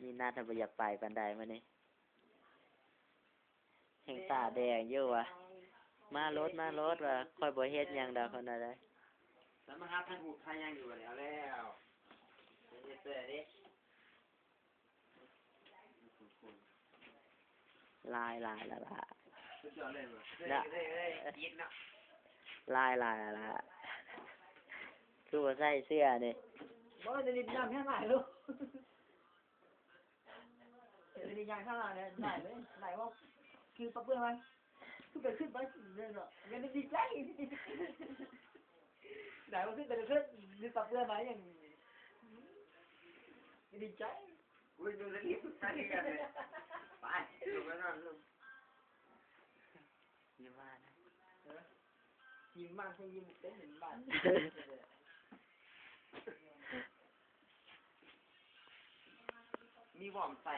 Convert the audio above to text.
มีนัดบ่อยากไปปานใดมื้อนี้แห่งตาแดงอยู่ว่ะมารถว่าค่อยบ่เฮ็ดหยังดอกคนน่ะได้สามารถถ่ายรูปถ่ายยังอยู่แล้วแล้วเฮ็ดเสื้อดิลายละสุดยอดเลยว่ะเฮ้ยยิดเนาะลายละคือว่าใส่เสื้อนี่บ่ได้ดินน้ำแค่ไหนลูกดินยางข้างล่างเนี่ยได้เลยไหนว่าคือปะเปื้อนมันคือไปขึ้นไปเลยเนาะยังไม่ดีใจไหนว่าขึ้นไปขึ้นหรือปะเปื้อนมาอย่างดีใจอุ้ยดูสิถ่ายกันเลยไปลูกไปนอนลูกอย่าว่านะ ยิ้มมากให้ยิ้มเต้นเหมือนบ้านมีวอร์มใส่